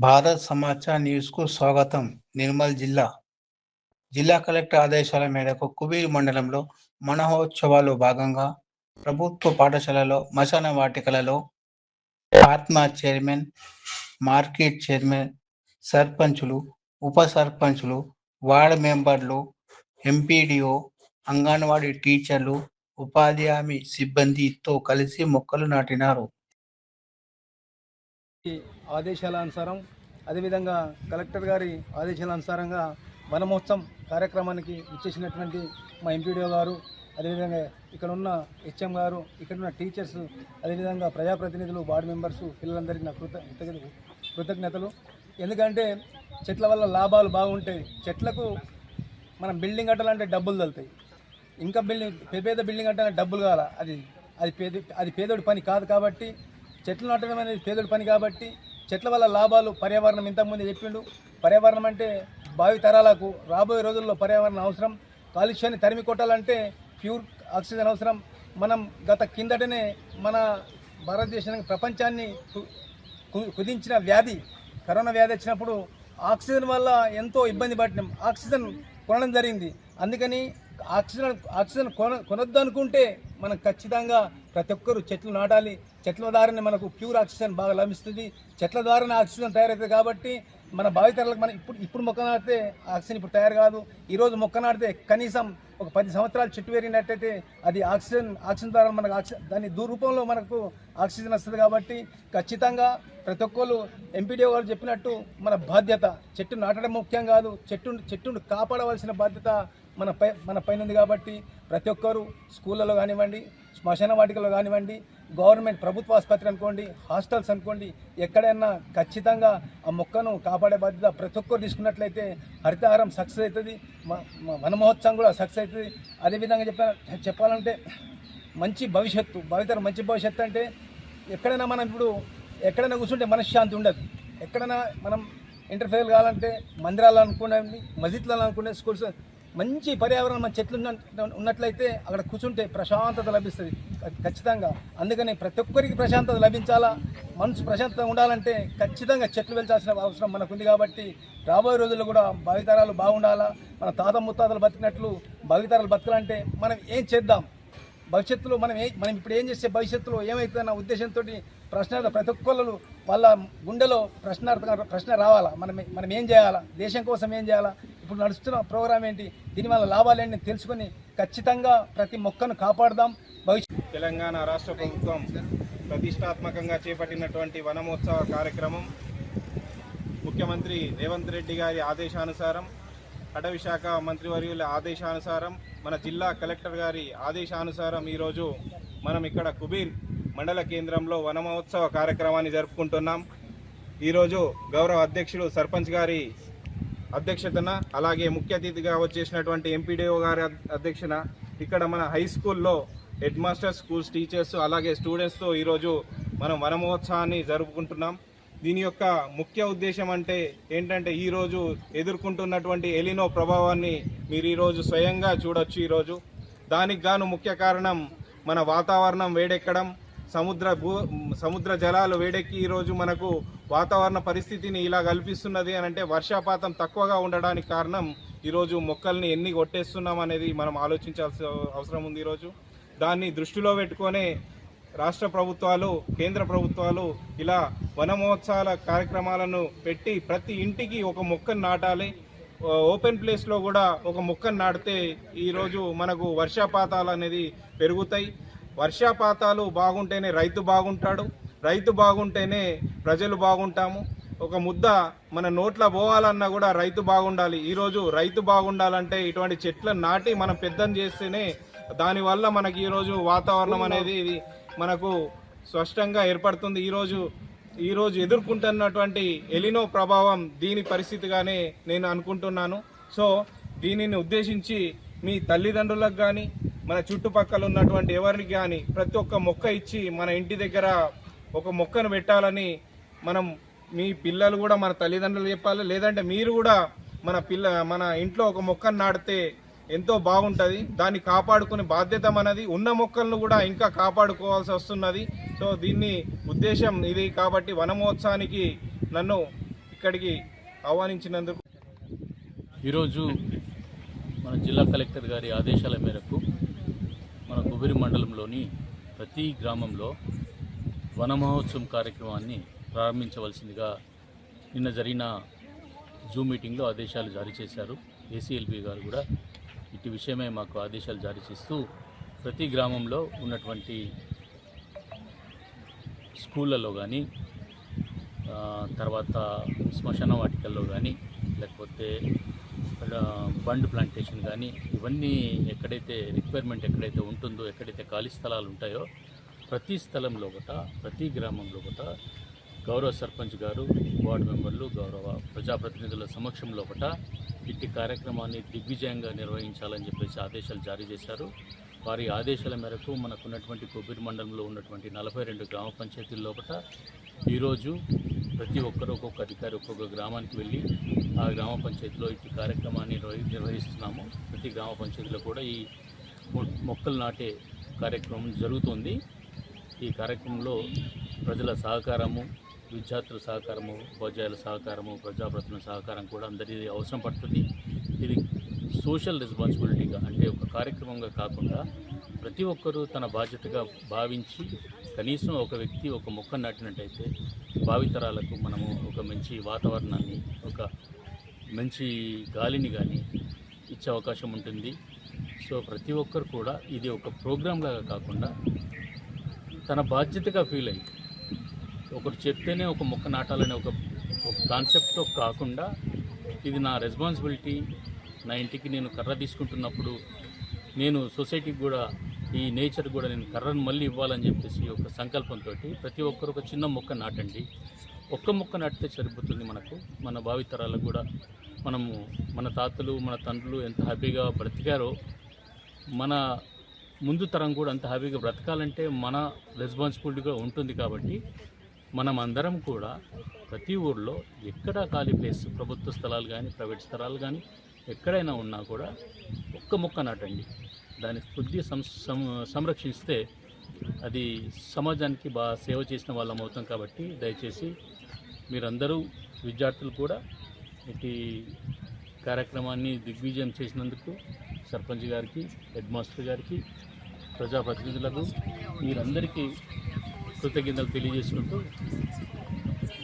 భారత్ సమాచార్ న్యూస్కు స్వాగతం. నిర్మల్ జిల్లా కలెక్టర్ ఆదేశాల మేరకు కుబీర్ మండలంలో మనహోత్సవాల్లో భాగంగా ప్రభుత్వ పాఠశాలలో, శ్మశాన వాటికలలో ఆత్మ చైర్మన్, మార్కెట్ చైర్మన్, సర్పంచులు, ఉప సర్పంచులు, వార్డు మెంబర్లు, ఎంపీడీఓ, అంగన్వాడీ టీచర్లు, ఉపాధి హామీ సిబ్బందితో కలిసి మొక్కలు నాటినారు. ఆదేశాల అదేవిధంగా కలెక్టర్ గారి ఆదేశాల వనమహోత్సవం కార్యక్రమానికి ఇచ్చేసినటువంటి మా ఎంపీడీఓ గారు, అదేవిధంగా ఇక్కడ ఉన్న హెచ్ఎం గారు, ఇక్కడ ఉన్న టీచర్స్, అదేవిధంగా ప్రజాప్రతినిధులు, వార్డు మెంబర్సు, పిల్లలందరికీ నా కృతజ్ఞతలు. ఎందుకంటే చెట్ల వల్ల లాభాలు బాగుంటాయి. చెట్లకు మనం బిల్డింగ్ కట్టాలంటే డబ్బులు తగులుతాయి. ఇంకా పెద్ద బిల్డింగ్ కట్టాలంటే డబ్బులు కావాలా. అది పేదోడి పని కాదు. కాబట్టి చెట్లు నాటడం అనేది పేదోడి పని. కాబట్టి చెట్ల వల్ల లాభాలు, పర్యావరణం ఇంతకుముందు చెప్పిండు. పర్యావరణం అంటే భావి తరాలకు రాబోయే రోజుల్లో పర్యావరణం అవసరం. కాలుష్యాన్ని తరిమి కొట్టాలంటే ప్యూర్ ఆక్సిజన్ అవసరం. మనం కిందటనే మన భారతదేశానికి ప్రపంచాన్ని కుదించిన వ్యాధి కరోనా వ్యాధి వచ్చినప్పుడు ఆక్సిజన్ వల్ల ఎంతో ఇబ్బంది పడినాం. ఆక్సిజన్ కొనడం జరిగింది. అందుకని ఆక్సిజన్ కొనొద్దు అనుకుంటే మనం ఖచ్చితంగా ప్రతి ఒక్కరూ చెట్లు నాటాలి. చెట్ల ద్వారానే మనకు ప్యూర్ ఆక్సిజన్ బాగా లభిస్తుంది. చెట్ల ద్వారానే ఆక్సిజన్ తయారవుతుంది. కాబట్టి మన భావితరాలకు మనం ఇప్పుడు మొక్క నాటితే ఆక్సిజన్ ఇప్పుడు తయారు కాదు. ఈరోజు మొక్క నాటితే కనీసం ఒక 10 సంవత్సరాలు చెట్టు పెరిగినట్టయితే అది ఆక్సిజన్ ద్వారా మనకు దాని రూపంలో మనకు ఆక్సిజన్ వస్తుంది. కాబట్టి ఖచ్చితంగా ప్రతి ఒక్కరు ఎంపీడీఓ గారు చెప్పినట్టు మన బాధ్యత చెట్టు నాటడం ముఖ్యం కాదు, చెట్టును కాపాడవలసిన బాధ్యత మన పైన ఉంది. కాబట్టి ప్రతి ఒక్కరు స్కూళ్ళలో కానివ్వండి, శ్మశాన వాటికలో కానివ్వండి, గవర్నమెంట్ ప్రభుత్వ ఆసుపత్రి అనుకోండి, హాస్టల్స్ అనుకోండి, ఎక్కడైనా ఖచ్చితంగా ఆ మొక్కను కాపాడే బాధ్యత ప్రతి ఒక్కరు తీసుకున్నట్లయితే హరితహారం సక్సెస్ అవుతుంది. వనమహోత్సవం కూడా సక్సెస్ అవుతుంది. అదేవిధంగా చెప్పాలంటే మంచి భావితరం మంచి భవిష్యత్తు అంటే ఎక్కడైనా మనం ఇప్పుడు ఎక్కడైనా కూర్చుంటే మనశ్శాంతి ఉండదు. ఎక్కడైనా మనం ఇంటర్ఫేర్ కావాలంటే మందిరాలు అనుకునేవి, మస్జిద్లలో అనుకునే, స్కూల్స్, మంచి పర్యావరణం మన చెట్లు ఉన్నట్లయితే అక్కడ కూర్చుంటే ప్రశాంతత లభిస్తుంది ఖచ్చితంగా. అందుకని ప్రతి ఒక్కరికి ప్రశాంతత లభించాలా, మనసు ప్రశాంతత ఉండాలంటే ఖచ్చితంగా చెట్లు పెంచాల్సిన అవసరం మనకుంది. కాబట్టి రాబోయే రోజుల్లో కూడా భావితరాలు బాగుండాలా. మన తాత ముత్తాతలు బతికినట్లు భావితరాలు బతకాలంటే మనం ఏం చేద్దాం, భవిష్యత్తులో మనం ఇప్పుడు ఏం చేస్తే భవిష్యత్తులో ఏమవుతుందన్న ఉద్దేశంతో ప్రతి ఒక్కళ్ళు వాళ్ళ గుండెలో ప్రశ్న రావాలా. మనం ఏం చేయాలా, దేశం కోసం ఏం చేయాలా, ఇప్పుడు నడుస్తున్న ప్రోగ్రాం ఏంటి, దీనివల్ల లాభాలు ఏంటి తెలుసుకొని ఖచ్చితంగా ప్రతి మొక్కను కాపాడదాం. తెలంగాణ రాష్ట్ర ప్రభుత్వం ప్రతిష్టాత్మకంగా చేపట్టినటువంటి వనమహోత్సవ కార్యక్రమం ముఖ్యమంత్రి రేవంత్ రెడ్డి గారి ఆదేశానుసారం, అటవీ శాఖ మంత్రివర్యుల ఆదేశానుసారం, మన జిల్లా కలెక్టర్ గారి ఆదేశానుసారం ఈరోజు మనం ఇక్కడ కుబీర్ మండల కేంద్రంలో వనమహోత్సవ కార్యక్రమాన్ని జరుపుకుంటున్నాం. ఈరోజు గౌరవ అధ్యక్షుడు సర్పంచ్ గారి అధ్యక్షతన, అలాగే ముఖ్య అతిథిగా వచ్చేసినటువంటి ఎంపీడీఓ గారి అధ్యక్షన ఇక్కడ మన హై స్కూల్లో హెడ్ మాస్టర్స్, స్కూల్స్ టీచర్స్, అలాగే స్టూడెంట్స్తో ఈరోజు మనం వనమహోత్సవాన్ని జరుపుకుంటున్నాం. దీని యొక్క ముఖ్య ఉద్దేశం అంటే ఏంటంటే ఈరోజు ఎదుర్కొంటున్నటువంటి ఎలినో ప్రభావాన్ని మీరు ఈరోజు స్వయంగా చూడొచ్చు. ఈరోజు దానికి గాను ముఖ్య కారణం మన వాతావరణం వేడెక్కడం, సముద్ర జలాలు వేడెక్కి ఈరోజు మనకు వాతావరణ పరిస్థితిని ఇలా కల్పిస్తున్నది అని అంటే వర్షపాతం తక్కువగా ఉండడానికి కారణం ఈరోజు మొక్కల్ని ఎన్ని కొట్టేస్తున్నాం అనేది మనం ఆలోచించాల్సిన అవసరం ఉంది. ఈరోజు దాన్ని దృష్టిలో పెట్టుకొనే రాష్ట్ర ప్రభుత్వాలు, కేంద్ర ప్రభుత్వాలు ఇలా వనమహోత్సవాల కార్యక్రమాలను పెట్టి ప్రతి ఇంటికి ఒక మొక్కను నాటాలి. ఓపెన్ ప్లేస్లో కూడా ఒక మొక్కను నాటితే ఈరోజు మనకు వర్షపాతాలు అనేది పెరుగుతాయి. వర్షపాతాలు బాగుంటేనే రైతు బాగుంటాడు, రైతు బాగుంటేనే ప్రజలు బాగుంటాము. ఒక ముద్ద మన నోట్ల పోవాలన్నా కూడా రైతు బాగుండాలి. ఈరోజు రైతు బాగుండాలంటే ఇటువంటి చెట్లను నాటి మనం పెద్దం చేస్తేనే దానివల్ల మనకి ఈరోజు వాతావరణం అనేది ఇది మనకు స్పష్టంగా ఏర్పడుతుంది. ఈరోజు ఎదుర్కొంటున్నటువంటి ఎలినో ప్రభావం దీని పరిస్థితిగానే నేను అనుకుంటున్నాను. సో దీనిని ఉద్దేశించి మీ తల్లిదండ్రులకు కానీ, మన చుట్టుపక్కల ఉన్నటువంటి ఎవరికి కానీ ప్రతి ఒక్క మొక్క ఇచ్చి మన ఇంటి దగ్గర ఒక మొక్కను పెట్టాలని మీ పిల్లలు కూడా మన తల్లిదండ్రులు చెప్పాలి. లేదంటే మీరు కూడా మన ఇంట్లో ఒక మొక్కను నాటితే ఎంతో బాగుంటుంది. దాన్ని కాపాడుకునే బాధ్యత మనది. ఉన్న మొక్కలను కూడా ఇంకా కాపాడుకోవాల్సి వస్తున్నది. సో దీన్ని ఉద్దేశం ఇది. కాబట్టి వనమహోత్సవానికి నన్ను ఇక్కడికి ఆహ్వానించినందుకు. ఈరోజు మన జిల్లా కలెక్టర్ గారి ఆదేశాల మేరకు మన కుబిరి మండలంలోని ప్రతి గ్రామంలో వన మహోత్సవం కార్యక్రమాన్ని ప్రారంభించవలసిందిగా నిన్న జరిగిన జూమ్ మీటింగ్లో ఆదేశాలు జారీ చేశారు. ఏసీఎల్బీ గారు కూడా ఇటు విషయమే మాకు ఆదేశాలు జారీ చేస్తూ ప్రతి గ్రామంలో ఉన్నటువంటి స్కూళ్ళలో కానీ తర్వాత శ్మశాన వాటికల్లో కానీ లేకపోతే బండ్ ప్లాంటేషన్ కానీ ఇవన్నీ ఎక్కడైతే రిక్వైర్మెంట్ ఎక్కడైతే ఉంటుందో, ఎక్కడైతే ఖాళీ స్థలాలు ఉంటాయో ప్రతి స్థలంలో ఒకట, ప్రతి గ్రామంలో ఒకట గౌరవ సర్పంచ్ గారు, వార్డు మెంబర్లు, గౌరవ ప్రజాప్రతినిధుల సమక్షంలో ఒకట ఇట్టి కార్యక్రమాన్ని దిగ్విజయంగా నిర్వహించాలని చెప్పేసి ఆదేశాలు జారీ చేశారు. వారి ఆదేశాల మేరకు మనకున్నటువంటి కుబిరి మండలంలో ఉన్నటువంటి 42 గ్రామ పంచాయతీల్లో ఒకట ఈరోజు ప్రతి ఒక్కరు ఒక్కొక్క అధికారి ఒక్కొక్క గ్రామానికి వెళ్ళి ఆ గ్రామ పంచాయతీలో ఇట్టి కార్యక్రమాన్ని నిర్వహిస్తున్నాము. ప్రతి గ్రామ పంచాయతీలో కూడా ఈ మొక్కలు నాటే కార్యక్రమం జరుగుతుంది. ఈ కార్యక్రమంలో ప్రజల సహకారము, విద్యార్థుల సహకారము, ఉపాధ్యాయుల సహకారము, ప్రజాప్రతినిధుల సహకారం కూడా అందరికీ అవసరం పడుతుంది. ఇది సోషల్ రెస్పాన్సిబిలిటీగా, అంటే ఒక కార్యక్రమంగా కాకుండా ప్రతి ఒక్కరూ తన బాధ్యతగా భావించి కనీసం ఒక వ్యక్తి ఒక మొక్క నాటినట్టయితే భావితరాలకు మనము ఒక మంచి వాతావరణాన్ని, ఒక మంచి గాలిని కానీ ఇచ్చే అవకాశం ఉంటుంది. సో ప్రతి ఒక్కరు కూడా ఇది ఒక ప్రోగ్రాం లాగా కాకుండా తన బాధ్యతగా ఫీల్ అయ్యి ఒకరు చెప్తేనే ఒక మొక్క నాటాలనే ఒక కాన్సెప్ట్తో కాకుండా ఇది నా రెస్పాన్సిబిలిటీ, నా ఇంటికి నేను కర్ర తీసుకుంటున్నప్పుడు నేను సొసైటీకి కూడా ఈ నేచర్ కూడా నేను కర్రను మళ్ళీ ఇవ్వాలని చెప్పేసి ఒక సంకల్పంతో ప్రతి ఒక్కరు ఒక చిన్న మొక్క నాటండి. ఒక్క మొక్క నాటితే సరిపోతుంది. మన భావితరాలకు కూడా మనము మన తాతలు మన తండ్రులు ఎంత హ్యాపీగా బ్రతికారో మన ముందు తరం కూడా అంత హ్యాపీగా బ్రతకాలంటే మన రెస్పాన్సిబిలిటీగా ఉంటుంది. కాబట్టి మనం అందరం కూడా ప్రతి ఊర్లో ఎక్కడ ఖాళీ ప్లేస్, ప్రభుత్వ స్థలాలు కానీ ప్రైవేట్ స్థలాలు కానీ ఎక్కడైనా ఉన్నా కూడా ఒక్క మొక్క నాటండి. దాన్ని కొద్దిగా సంరక్షిస్తే అది సమాజానికి బాగా సేవ చేసిన వాళ్ళం అవుతాం. కాబట్టి దయచేసి మీరందరూ విద్యార్థులు కూడా ఇటు కార్యక్రమాన్ని దిగ్విజయం చేసినందుకు సర్పంచ్ గారికి, హెడ్ మాస్టర్ గారికి, ప్రజాప్రతినిధులకు మీరందరికీ కృతజ్ఞతలు తెలియజేసుకుంటూ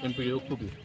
ఎంపీడీఓ కుబీర్.